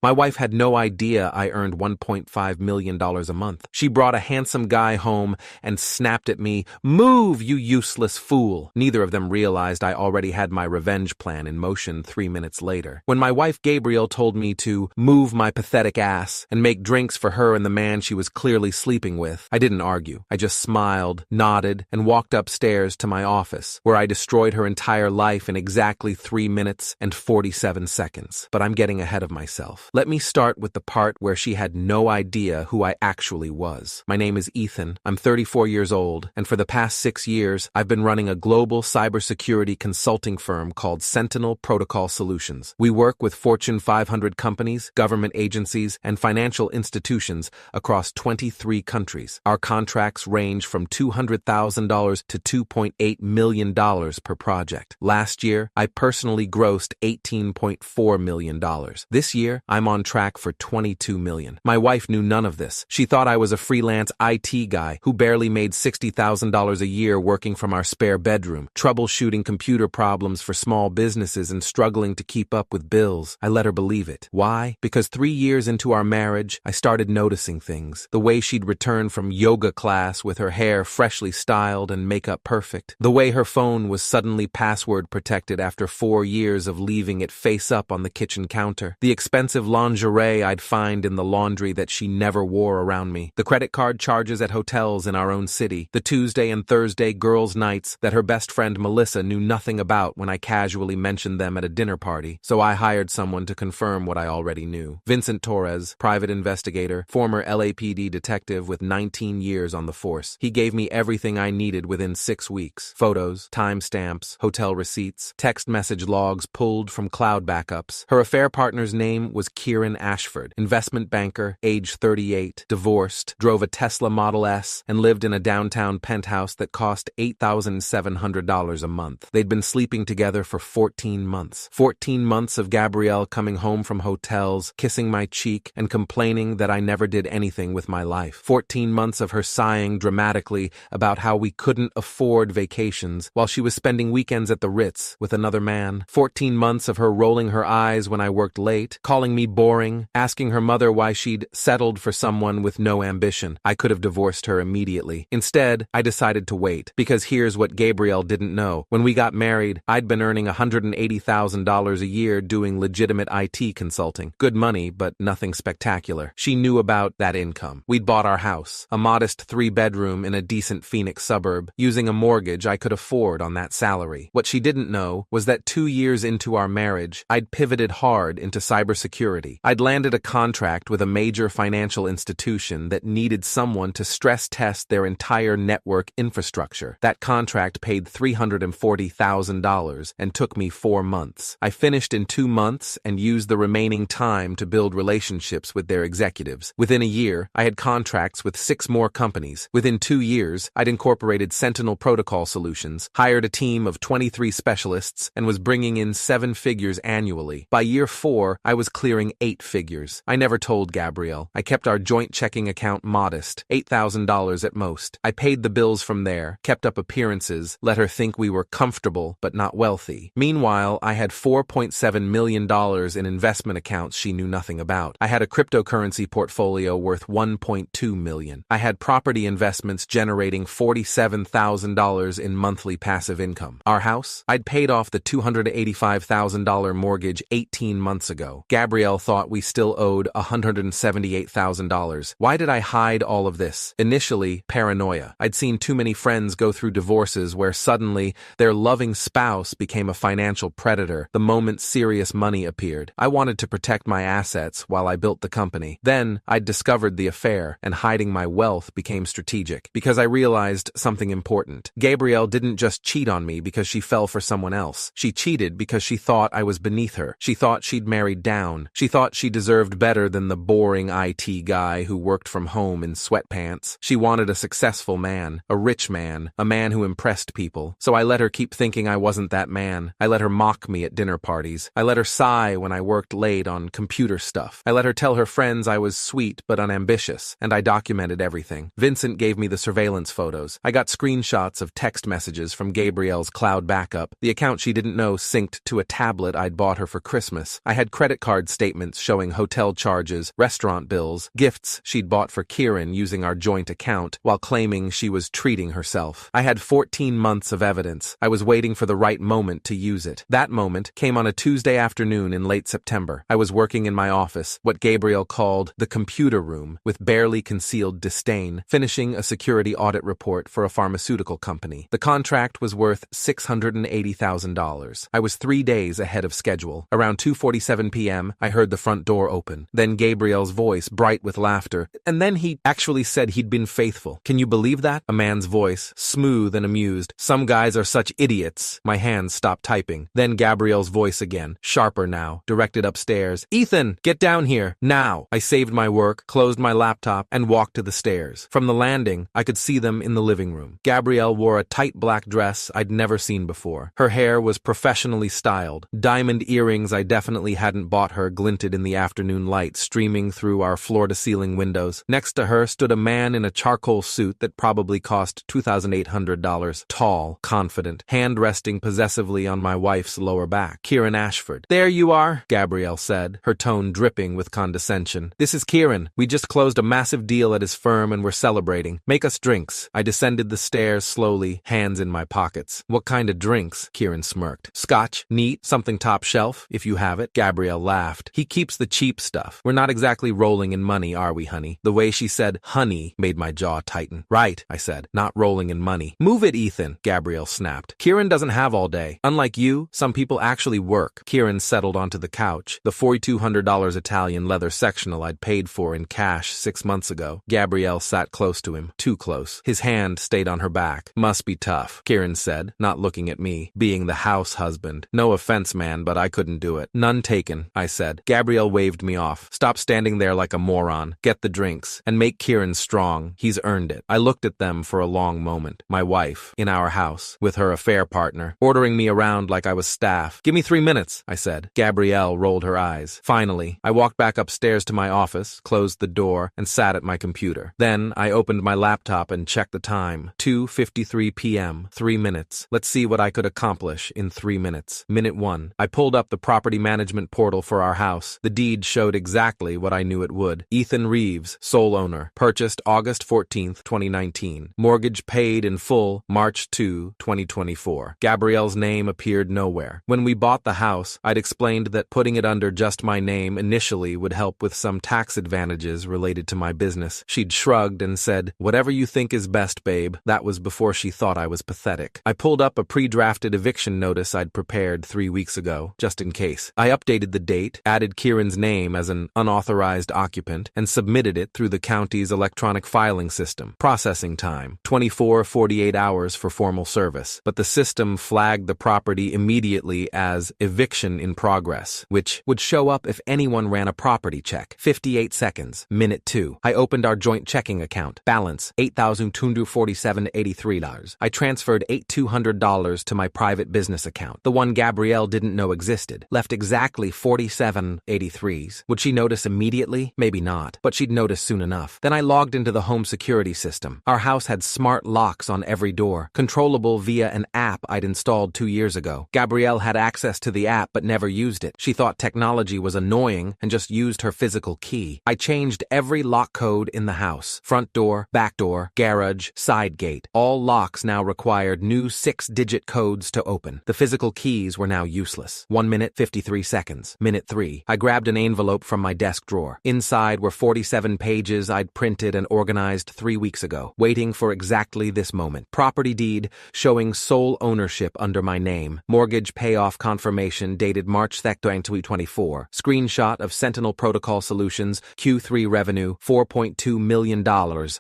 My wife had no idea I earned $1.5 million a month. She brought a handsome guy home and snapped at me, "Move, you useless fool." Neither of them realized I already had my revenge plan in motion 3 minutes later. When my wife Gabrielle told me to move my pathetic ass and make drinks for her and the man she was clearly sleeping with, I didn't argue. I just smiled, nodded, and walked upstairs to my office, where I destroyed her entire life in exactly 3 minutes and 47 seconds. But I'm getting ahead of myself. Let me start with the part where she had no idea who I actually was. My name is Ethan. I'm 34 years old, and for the past 6 years, I've been running a global cybersecurity consulting firm called Sentinel Protocol Solutions. We work with Fortune 500 companies, government agencies, and financial institutions across 23 countries. Our contracts range from $200,000 to $2.8 million per project. Last year, I personally grossed $18.4 million. This year, I'm on track for $22 million. My wife knew none of this. She thought I was a freelance IT guy who barely made $60,000 a year working from our spare bedroom, troubleshooting computer problems for small businesses and struggling to keep up with bills. I let her believe it. Why? Because 3 years into our marriage, I started noticing things. The way she'd return from yoga class with her hair freshly styled and makeup perfect. The way her phone was suddenly password protected after 4 years of leaving it face up on the kitchen counter. The expensive lingerie I'd find in the laundry that she never wore around me. The credit card charges at hotels in our own city. The Tuesday and Thursday girls' nights that her best friend Melissa knew nothing about when I casually mentioned them at a dinner party. So I hired someone to confirm what I already knew. Vincent Torres, private investigator, former LAPD detective with 19 years on the force. He gave me everything I needed within 6 weeks. Photos, timestamps, hotel receipts, text message logs pulled from cloud backups. Her affair partner's name was Kieran Ashford, investment banker, age 38, divorced, drove a Tesla Model S, and lived in a downtown penthouse that cost $8,700 a month. They'd been sleeping together for 14 months. 14 months of Gabrielle coming home from hotels, kissing my cheek, and complaining that I never did anything with my life. 14 months of her sighing dramatically about how we couldn't afford vacations while she was spending weekends at the Ritz with another man. 14 months of her rolling her eyes when I worked late, calling me boring, asking her mother why she'd settled for someone with no ambition. I could have divorced her immediately. Instead, I decided to wait, because here's what Gabrielle didn't know. When we got married, I'd been earning $180,000 a year doing legitimate IT consulting. Good money, but nothing spectacular. She knew about that income. We'd bought our house, a modest 3-bedroom in a decent Phoenix suburb, using a mortgage I could afford on that salary. What she didn't know was that 2 years into our marriage, I'd pivoted hard into cybersecurity. I'd landed a contract with a major financial institution that needed someone to stress test their entire network infrastructure. That contract paid $340,000 and took me 4 months. I finished in 2 months and used the remaining time to build relationships with their executives. Within a year, I had contracts with 6 more companies. Within 2 years, I'd incorporated Sentinel Protocol Solutions, hired a team of 23 specialists, and was bringing in 7 figures annually. By year 4, I was clearing 8 figures. I never told Gabrielle. I kept our joint checking account modest, $8,000 at most. I paid the bills from there, kept up appearances, let her think we were comfortable but not wealthy. Meanwhile, I had $4.7 million in investment accounts she knew nothing about. I had a cryptocurrency portfolio worth $1.2 million. I had property investments generating $47,000 in monthly passive income. Our house? I'd paid off the $285,000 mortgage 18 months ago. Gabrielle thought we still owed $178,000. Why did I hide all of this? Initially, paranoia. I'd seen too many friends go through divorces where suddenly their loving spouse became a financial predator the moment serious money appeared. I wanted to protect my assets while I built the company. Then, I'd discovered the affair, and hiding my wealth became strategic, because I realized something important. Gabrielle didn't just cheat on me because she fell for someone else. She cheated because she thought I was beneath her. She thought she'd married down. She thought she deserved better than the boring IT guy who worked from home in sweatpants. She wanted a successful man, a rich man, a man who impressed people. So I let her keep thinking I wasn't that man. I let her mock me at dinner parties. I let her sigh when I worked late on computer stuff. I let her tell her friends I was sweet but unambitious, and I documented everything. Vincent gave me the surveillance photos. I got screenshots of text messages from Gabrielle's cloud backup. The account she didn't know synced to a tablet I'd bought her for Christmas. I had credit card statements statements showing hotel charges, restaurant bills, gifts she'd bought for Kieran using our joint account while claiming she was treating herself. I had 14 months of evidence. I was waiting for the right moment to use it. That moment came on a Tuesday afternoon in late September. I was working in my office, what Gabriel called the computer room, with barely concealed disdain, finishing a security audit report for a pharmaceutical company. The contract was worth $680,000. I was 3 days ahead of schedule. Around 2:47 p.m., I heard the front door open. Then Gabriel's voice, bright with laughter. And then he actually said he'd been faithful. Can you believe that? A man's voice, smooth and amused. Some guys are such idiots. My hands stopped typing. Then Gabriel's voice again, sharper now, directed upstairs. Ethan, get down here, now. I saved my work, closed my laptop, and walked to the stairs. From the landing, I could see them in the living room. Gabrielle wore a tight black dress I'd never seen before. Her hair was professionally styled. Diamond earrings I definitely hadn't bought her glinted in the afternoon light streaming through our floor-to-ceiling windows. Next to her stood a man in a charcoal suit that probably cost $2,800. Tall, confident, hand resting possessively on my wife's lower back. Kieran Ashford. There you are, Gabrielle said, her tone dripping with condescension. This is Kieran. We just closed a massive deal at his firm and we're celebrating. Make us drinks. I descended the stairs slowly, hands in my pockets. What kind of drinks? Kieran smirked. Scotch, neat, something top shelf, if you have it. Gabrielle laughed. He keeps the cheap stuff. We're not exactly rolling in money, are we, honey? The way she said honey made my jaw tighten. Right, I said, not rolling in money. Move it, Ethan, Gabrielle snapped. Kieran doesn't have all day. Unlike you, some people actually work. Kieran settled onto the couch, the $4,200 Italian leather sectional I'd paid for in cash 6 months ago. Gabrielle sat close to him, too close. His hand stayed on her back. Must be tough, Kieran said, not looking at me, being the house husband. No offense, man, but I couldn't do it. None taken, I said. Gabrielle waved me off. Stop standing there like a moron. Get the drinks, and make Kieran strong. He's earned it. I looked at them for a long moment. My wife, in our house, with her affair partner, ordering me around like I was staff. Give me 3 minutes, I said. Gabrielle rolled her eyes. Finally, I walked back upstairs to my office, closed the door, and sat at my computer. Then I opened my laptop and checked the time. 2:53 p.m. 3 minutes. Let's see what I could accomplish in 3 minutes. Minute 1. I pulled up the property management portal for our house. The deed showed exactly what I knew it would. Ethan Reeves, sole owner. Purchased August 14th, 2019. Mortgage paid in full March 2, 2024. Gabrielle's name appeared nowhere. When we bought the house, I'd explained that putting it under just my name initially would help with some tax advantages related to my business. She'd shrugged and said, whatever you think is best, babe. That was before she thought I was pathetic. I pulled up a pre-drafted eviction notice I'd prepared 3 weeks ago, just in case. I updated the date, added Kieran's name as an unauthorized occupant, and submitted it through the county's electronic filing system. Processing time, 24-48 hours for formal service. But the system flagged the property immediately as eviction in progress, which would show up if anyone ran a property check. 58 seconds. Minute 2. I opened our joint checking account. Balance, $8,247.83. I transferred $8,200 to my private business account, the one Gabrielle didn't know existed. Left exactly 47.83s. Would she notice immediately? Maybe not, but she'd notice soon enough. Then I logged into the home security system. Our house had smart locks on every door, controllable via an app I'd installed 2 years ago. Gabrielle had access to the app but never used it. She thought technology was annoying and just used her physical key. I changed every lock code in the house. Front door, back door, garage, side gate. All locks now required new 6-digit codes to open. The physical keys were now useless. 1 minute, 53 seconds. Minute 3. I grabbed an envelope from my desk drawer. Inside were 47 pages I'd printed and organized 3 weeks ago, waiting for exactly this moment. Property deed showing sole ownership under my name. Mortgage payoff confirmation dated March 2nd, 2024. Screenshot of Sentinel Protocol Solutions, Q3 revenue, $4.2 million.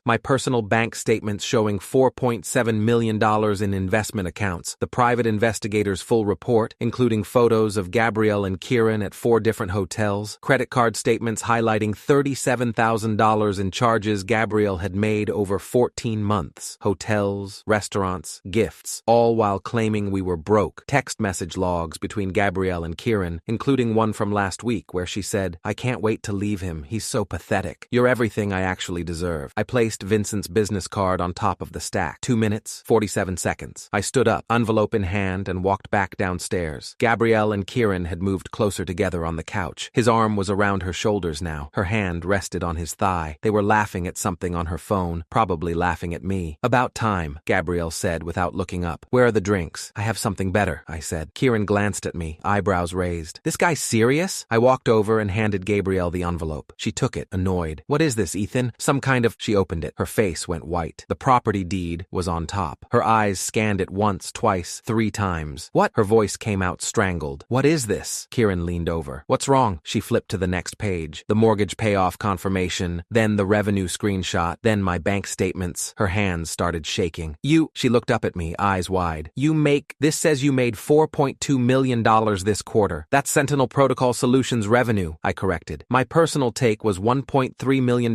My personal bank statements showing $4.7 million in investment accounts. The private investigator's full report, including photos of Gabrielle and Kieran at 4 different hotels. Credit card statements highlighting $37,000 in charges Gabrielle had made over 14 months. Hotels, restaurants, gifts, all while claiming we were broke. Text message logs between Gabrielle and Kieran, including one from last week where she said, I can't wait to leave him. He's so pathetic. You're everything I actually deserve. I placed Vincent's business card on top of the stack. 2 minutes, 47 seconds. I stood up, envelope in hand, and walked back downstairs. Gabrielle and Kieran had moved closer together on the couch. couch. His arm was around her shoulders now. Her hand rested on his thigh. They were laughing at something on her phone, probably laughing at me. "About time," Gabrielle said without looking up. "Where are the drinks?" "I have something better," I said. Kieran glanced at me, eyebrows raised. "This guy serious?" I walked over and handed Gabrielle the envelope. She took it, annoyed. "What is this, Ethan? Some kind of—" She opened it. Her face went white. The property deed was on top. Her eyes scanned it once, twice, 3 times. "What?" Her voice came out strangled. "What is this?" Kieran leaned over. "What's wrong?" She flipped to the next page. The mortgage payoff confirmation, then the revenue screenshot, then my bank statements. Her hands started shaking. She looked up at me, eyes wide. This says you made $4.2 million this quarter. That's Sentinel Protocol Solutions revenue," I corrected. "My personal take was $1.3 million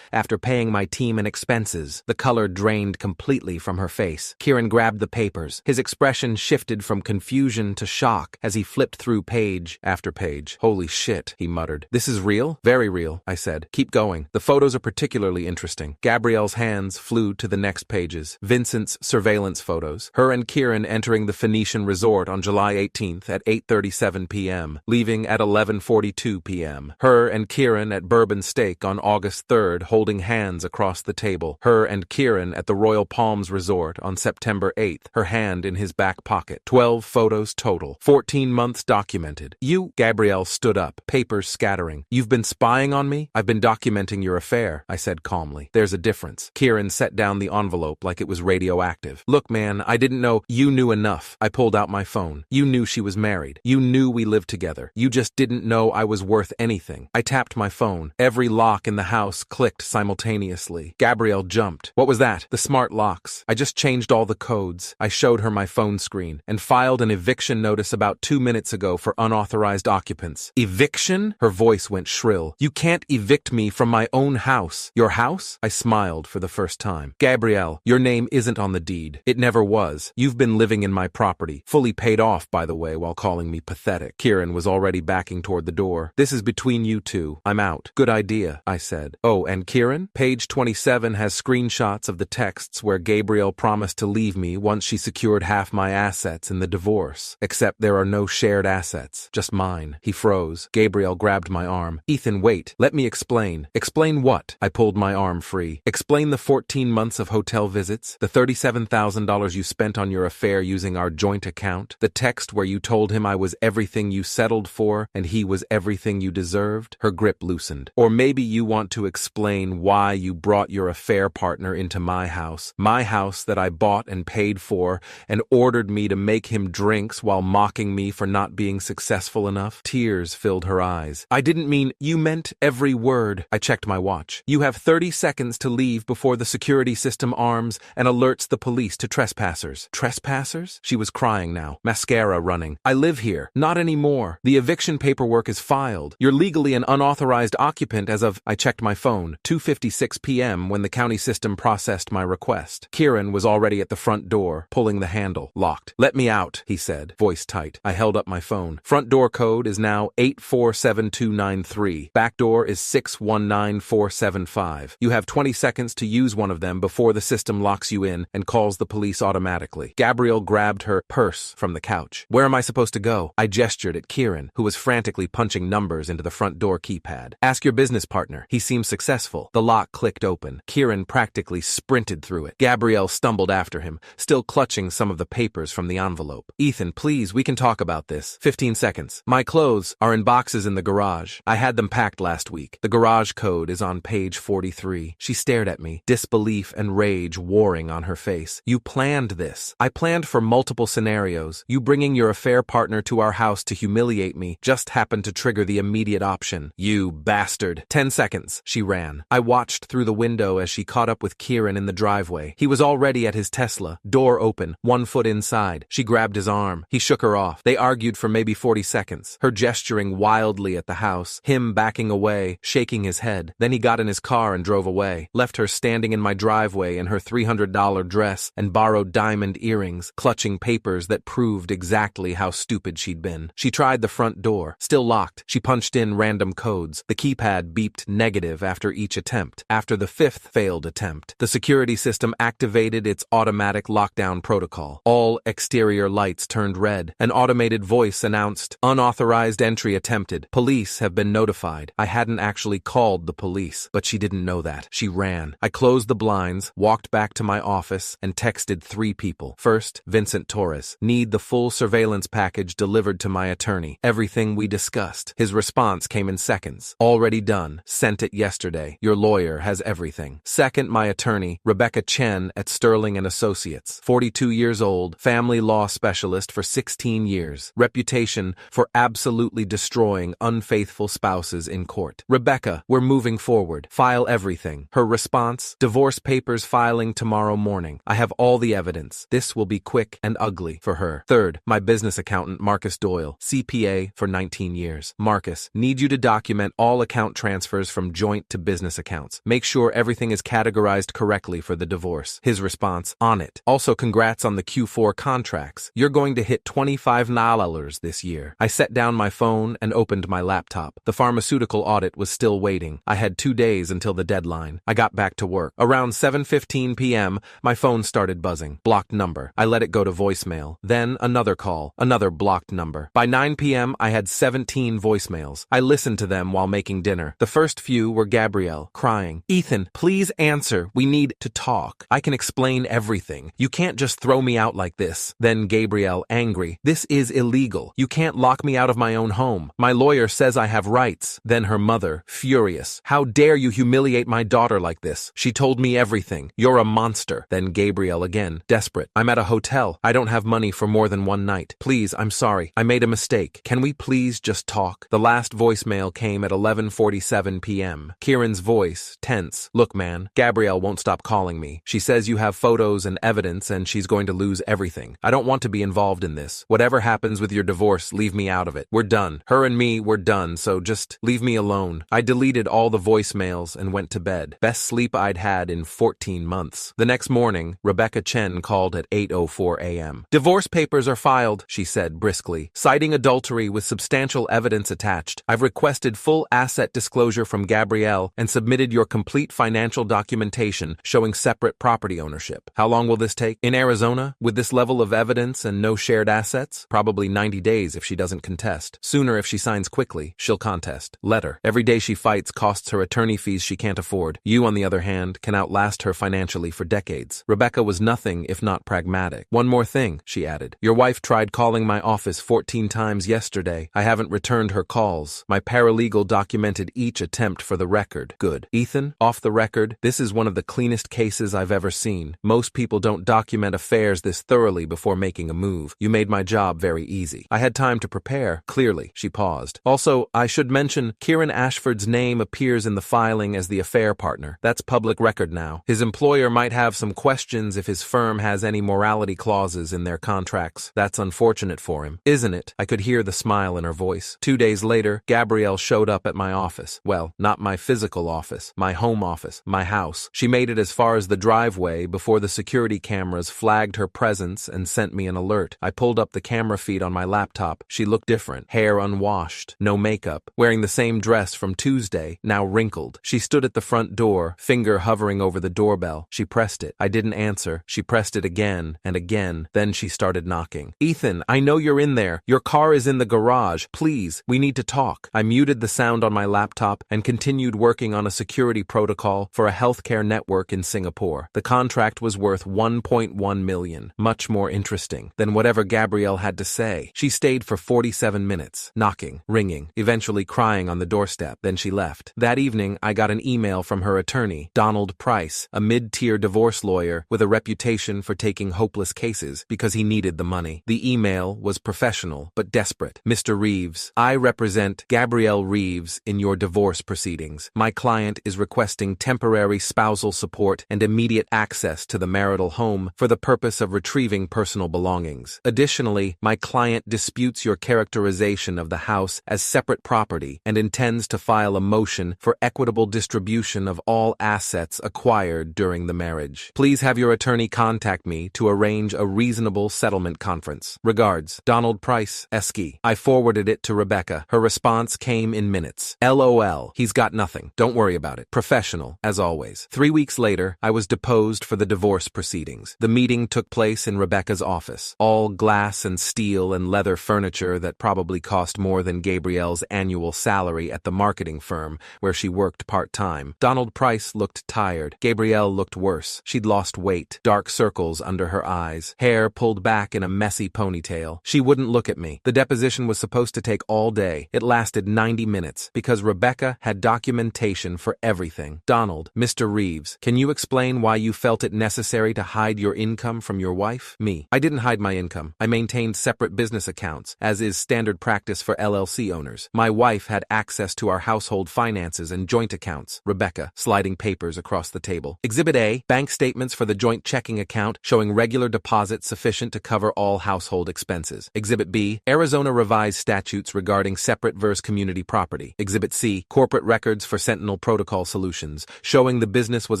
after paying my team and expenses." The color drained completely from her face. Kieran grabbed the papers. His expression shifted from confusion to shock as he flipped through page after page. "Holy shit," he muttered. "This is real?" "Very real," I said. "Keep going. The photos are particularly interesting." Gabrielle's hands flew to the next pages. Vincent's surveillance photos. Her and Kieran entering the Phoenician resort on July 18th at 8:37 p.m., leaving at 11:42 p.m. Her and Kieran at Bourbon Steak on August 3rd holding hands across the table. Her and Kieran at the Royal Palms Resort on September 8th, her hand in his back pocket. 12 photos total. 14 months documented. Gabrielle stood up, papers scattering. "You've been spying on me?" "I've been documenting your affair," I said calmly. "There's a difference." Kieran set down the envelope like it was radioactive. "Look, man, I didn't know." "You knew enough." I pulled out my phone. "You knew she was married. You knew we lived together. You just didn't know I was worth anything." I tapped my phone. Every lock in the house clicked simultaneously. Gabrielle jumped. "What was that?" "The smart locks. I just changed all the codes." I showed her my phone screen. "And filed an eviction notice about 2 minutes ago for unauthorized occupants." "Eviction?" Her voice went shrill. "You can't evict me from my own house." "Your house?" I smiled for the first time. "Gabrielle, your name isn't on the deed. It never was. You've been living in my property. Fully paid off, by the way, while calling me pathetic." Kieran was already backing toward the door. "This is between you two. I'm out." "Good idea," I said. "Oh, and Kieran?" Page 27 has screenshots of the texts where Gabrielle promised to leave me once she secured half my assets in the divorce. Except there are no shared assets, just mine. He froze. Gabrielle grabbed my arm. "Ethan, wait. Let me explain." "Explain what?" I pulled my arm free. "Explain the 14 months of hotel visits, the $37,000 you spent on your affair using our joint account, the text where you told him I was everything you settled for and he was everything you deserved." Her grip loosened. "Or maybe you want to explain why you brought your affair partner into my house that I bought and paid for, and ordered me to make him drinks while mocking me for not being successful enough." Tears filled her eyes. "I didn't mean—" "You meant every word." I checked my watch. "You have 30 seconds to leave before the security system arms and alerts the police to trespassers." "Trespassers?" She was crying now, mascara running. "I live here. Not anymore. The eviction paperwork is filed. You're legally an unauthorized occupant as of—" I checked my phone. 2:56 p.m. when the county system processed my request. Kieran was already at the front door, pulling the handle. Locked. "Let me out," he said, voice tight. I held up my phone. "Front door code is now 847293. Back door is 619475. You have 20 seconds to use one of them before the system locks you in and calls the police automatically." Gabrielle grabbed her purse from the couch. "Where am I supposed to go?" I gestured at Kieran, who was frantically punching numbers into the front door keypad. "Ask your business partner. He seems successful." The lock clicked open. Kieran practically sprinted through it. Gabrielle stumbled after him, still clutching some of the papers from the envelope. "Ethan, please, we can talk about this." 15 seconds. "My clothes are in boxes in the garage. I had them packed last week. The garage code is on page 43. She stared at me, disbelief and rage warring on her face. "You planned this." "I planned for multiple scenarios. You bringing your affair partner to our house to humiliate me just happened to trigger the immediate option." "You bastard." 10 seconds. She ran. I watched through the window as she caught up with Kieran in the driveway. He was already at his Tesla, door open, 1 foot inside. She grabbed his arm. He shook her off. They argued for maybe 40 seconds, her gesturing wildly at the house, him backing away, shaking his head. Then he got in his car and drove away, left her standing in my driveway in her $300 dress and borrowed diamond earrings, clutching papers that proved exactly how stupid she'd been. She tried the front door, still locked. She punched in random codes. The keypad beeped negative after each attempt. After the 5th failed attempt, the security system activated its automatic lockdown protocol. All exterior lights turned red. An automated voice announced, "Unauthorized entry Reentry attempted. Police have been notified. I hadn't actually called the police, but she didn't know that. She ran. I closed the blinds, walked back to my office, and texted 3 people. First, Vincent Torres. Need the full surveillance package delivered to my attorney. Everything we discussed. His response came in seconds. Already done. Sent it yesterday. Your lawyer has everything. Second, my attorney, Rebecca Chen at Sterling & Associates. 42 years old, family law specialist for 16 years. Reputation for absolutely destroying unfaithful spouses in court. Rebecca, we're moving forward. File everything. Her response, divorce papers filing tomorrow morning. I have all the evidence. This will be quick and ugly for her. Third, my business accountant, Marcus Doyle, CPA for 19 years. Marcus, need you to document all account transfers from joint to business accounts. Make sure everything is categorized correctly for the divorce. His response, on it. Also, congrats on the Q4 contracts. You're going to hit $25 this year. I set down my phone and opened my laptop. The pharmaceutical audit was still waiting. I had 2 days until the deadline. I got back to work. Around 7:15 p.m., my phone started buzzing. Blocked number. I let it go to voicemail. Then another call. Another blocked number. By 9 p.m., I had 17 voicemails. I listened to them while making dinner. The first few were Gabrielle, crying. Ethan, please answer. We need to talk. I can explain everything. You can't just throw me out like this. Then Gabrielle, angry. This is illegal. You can't lock me out of my own home. My lawyer says I have rights. Then her mother, furious. How dare you humiliate my daughter like this? She told me everything. You're a monster. Then Gabrielle again, desperate. I'm at a hotel. I don't have money for more than one night. Please, I'm sorry. I made a mistake. Can we please just talk? The last voicemail came at 11:47 p.m. Kieran's voice, tense. Look, man, Gabrielle won't stop calling me. She says you have photos and evidence and she's going to lose everything. I don't want to be involved in this. Whatever happens with your divorce, leave me out of it. We're done. Her and me, we're done, so just leave me alone. I deleted all the voicemails and went to bed. Best sleep I'd had in 14 months. The next morning, Rebecca Chen called at 8:04 a.m. Divorce papers are filed, she said briskly, citing adultery with substantial evidence attached. I've requested full asset disclosure from Gabrielle and submitted your complete financial documentation showing separate property ownership. How long will this take? In Arizona, with this level of evidence and no shared assets? Probably 90 days if she doesn't contest. Sooner if she signs quickly, she'll contest. Letter. Every day she fights costs her attorney fees she can't afford. You, on the other hand, can outlast her financially for decades. Rebecca was nothing if not pragmatic. One more thing, she added. Your wife tried calling my office 14 times yesterday. I haven't returned her calls. My paralegal documented each attempt for the record. Good. Ethan, off the record, this is one of the cleanest cases I've ever seen. Most people don't document affairs this thoroughly before making a move. You made my job very easy. I had time to prepare, clearly. She paused. Also, I should mention, Kieran Ashford's name appears in the filing as the affair partner. That's public record now. His employer might have some questions if his firm has any morality clauses in their contracts. That's unfortunate for him, isn't it? I could hear the smile in her voice. 2 days later, Gabrielle showed up at my office. Well, not my physical office, my home office, my house. She made it as far as the driveway before the security cameras flagged her presence and sent me an alert. I pulled up the camera feed on my laptop. She looked different. Hair unwashed, no makeup, wearing the same dress from Tuesday, now wrinkled. She stood at the front door, finger hovering over the doorbell. She pressed it. I didn't answer. She pressed it again and again. Then she started knocking. Ethan, I know you're in there. Your car is in the garage. Please, we need to talk. I muted the sound on my laptop and continued working on a security protocol for a healthcare network in Singapore. The contract was worth $1.1 million. Much more interesting than whatever Gabrielle had to say. She stayed for 47 minutes, knocking, ringing, eventually crying on the doorstep. Then she left. That evening, I got an email from her attorney, Donald Price, a mid-tier divorce lawyer with a reputation for taking hopeless cases because he needed the money. The email was professional but desperate. Mr. Reeves, I represent Gabrielle Reeves in your divorce proceedings. My client is requesting temporary spousal support and immediate access to the marital home for the purpose of retrieving personal belongings. Additionally, my client disputes your characterization of the house as separate property and intends to file a motion for equitable distribution of all assets acquired during the marriage. Please have your attorney contact me to arrange a reasonable settlement conference. Regards, Donald Price, Esky. I forwarded it to Rebecca. Her response came in minutes. LOL. He's got nothing. Don't worry about it. Professional, as always. 3 weeks later, I was deposed for the divorce proceedings. The meeting took place in Rebecca's office. All glass and steel and leather furniture that probably cost cost more than Gabrielle's annual salary at the marketing firm where she worked part-time. Donald Price looked tired. Gabrielle looked worse. She'd lost weight, dark circles under her eyes, hair pulled back in a messy ponytail. She wouldn't look at me. The deposition was supposed to take all day. It lasted 90 minutes because Rebecca had documentation for everything. Donald, Mr. Reeves, can you explain why you felt it necessary to hide your income from your wife? Me. I didn't hide my income. I maintained separate business accounts, as is standard practice for LLC owners. My wife had access to our household finances and joint accounts. Rebecca, sliding papers across the table. Exhibit A, bank statements for the joint checking account showing regular deposits sufficient to cover all household expenses. Exhibit B, Arizona revised statutes regarding separate versus community property. Exhibit C, corporate records for Sentinel Protocol Solutions, showing the business was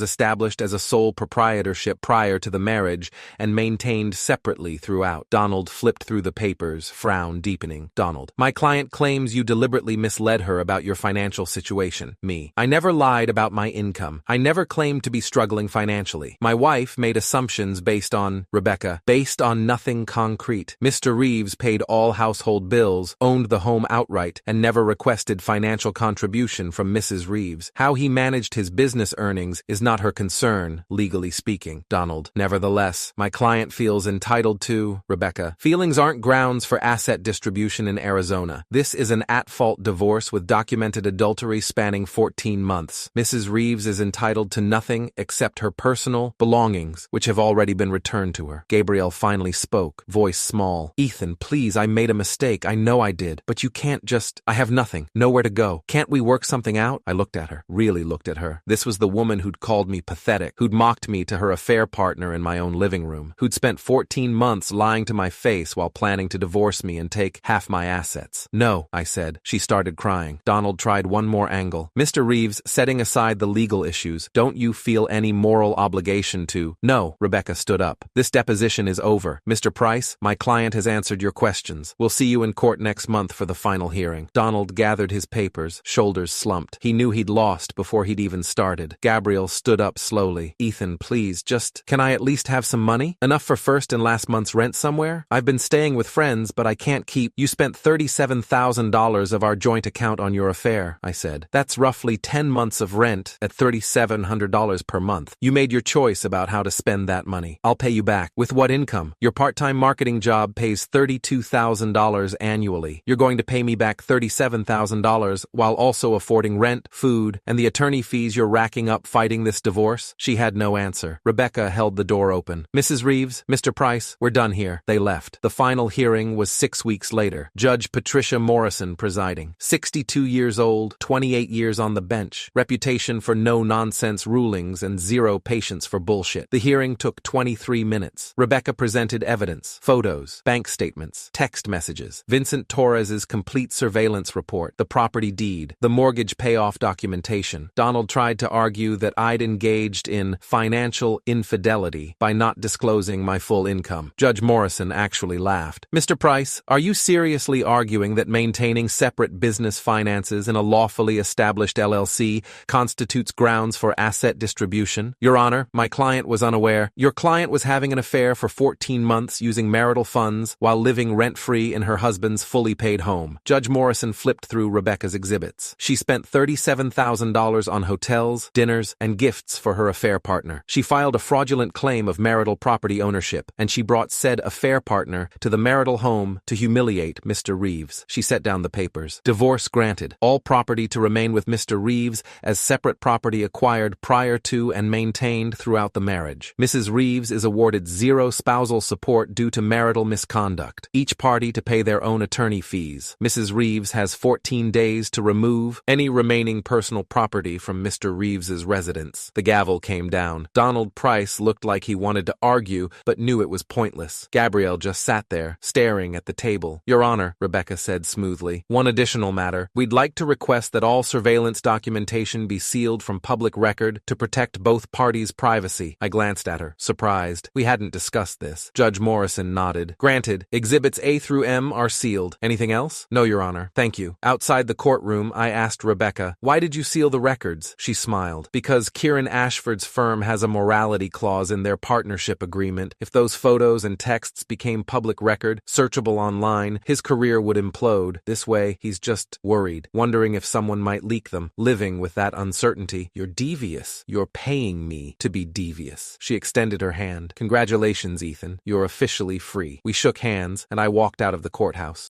established as a sole proprietorship prior to the marriage and maintained separately throughout. Donald flipped through the papers, frown deepening. Donald, my client claims you deliberately misled her about your financial situation. Me. I never lied about my income. I never claimed to be struggling financially. My wife made assumptions based on, Rebecca, based on nothing concrete. Mr. Reeves paid all household bills, owned the home outright, and never requested financial contribution from Mrs. Reeves. How he managed his business earnings is not her concern, legally speaking. Donald, nevertheless, my client feels entitled to, Rebecca, feelings aren't grounds for asset distribution in Arizona. This is an at-fault divorce with documented adultery spanning 14 months. Mrs. Reeves is entitled to nothing except her personal belongings, which have already been returned to her. Gabrielle finally spoke, voice small. Ethan, please, I made a mistake. I know I did. But you can't just... I have nothing. Nowhere to go. Can't we work something out? I looked at her. Really looked at her. This was the woman who'd called me pathetic, who'd mocked me to her affair partner in my own living room, who'd spent 14 months lying to my face while planning to divorce me and take half my assets. No, I said. She started crying. Donald tried one more angle. Mr. Reeves, setting aside the legal issues, don't you feel any moral obligation to... No, Rebecca stood up. This deposition is over. Mr. Price, my client has answered your questions. We'll see you in court next month for the final hearing. Donald gathered his papers, shoulders slumped. He knew he'd lost before he'd even started. Gabrielle stood up slowly. Ethan, please, just... Can I at least have some money? Enough for first and last month's rent somewhere? I've been staying with friends, but I can't keep... You spent $37,000 of our joint account on your affair, I said. That's roughly 10 months of rent at $3,700 per month. You made your choice about how to spend that money. I'll pay you back. With what income? Your part-time marketing job pays $32,000 annually. You're going to pay me back $37,000 while also affording rent, food, and the attorney fees you're racking up fighting this divorce? She had no answer. Rebecca held the door open. Mrs. Reeves, Mr. Price, we're done here. They left. The final hearing was 6 weeks later. Judge Patricia Morrison presiding. 62 years old, 28 years on the bench. Reputation for no-nonsense rulings and zero patience for bullshit. The hearing took 23 minutes. Rebecca presented evidence, photos, bank statements, text messages, Vincent Torres's complete surveillance report, the property deed, the mortgage payoff documentation. Donald tried to argue that I'd engaged in financial infidelity by not disclosing my full income. Judge Morrison actually laughed. Mr. Price, are you seriously arguing that maintaining separate business finances in a lawfully established LLC constitutes grounds for asset distribution? Your Honor, my client was unaware. Your client was having an affair for 14 months using marital funds while living rent-free in her husband's fully paid home. Judge Morrison flipped through Rebecca's exhibits. She spent $37,000 on hotels, dinners, and gifts for her affair partner. She filed a fraudulent claim of marital property ownership, and she brought said affair partner to the marital home to humiliate Mr. Reeves. She set down the papers. Divorce granted. All property to remain with Mr. Reeves as separate property acquired prior to and maintained throughout the marriage. Mrs. Reeves is awarded zero spousal support due to marital misconduct. Each party to pay their own attorney fees. Mrs. Reeves has 14 days to remove any remaining personal property from Mr. Reeves's residence. The gavel came down. Donald Price looked like he wanted to argue, but knew it was pointless. Gabrielle just sat there, staring at the table. Your Honor, Rebecca said smoothly, one additional matter. We'd like to request that all surveillance documentation be sealed from public record to protect both parties' privacy. I glanced at her, surprised. We hadn't discussed this. Judge Morrison nodded. Granted, exhibits A through M are sealed. Anything else? No, Your Honor. Thank you. Outside the courtroom, I asked Rebecca, why did you seal the records? She smiled. Because Kieran Ashford's firm has a morality clause in their partnership agreement. If those photos and texts became public record, searchable online, his career would implode. This way, he's just worried, wondering if someone might leak them, living with that uncertainty. You're devious. You're paying me to be devious. She extended her hand. Congratulations, Ethan. You're officially free. We shook hands, and I walked out of the courthouse.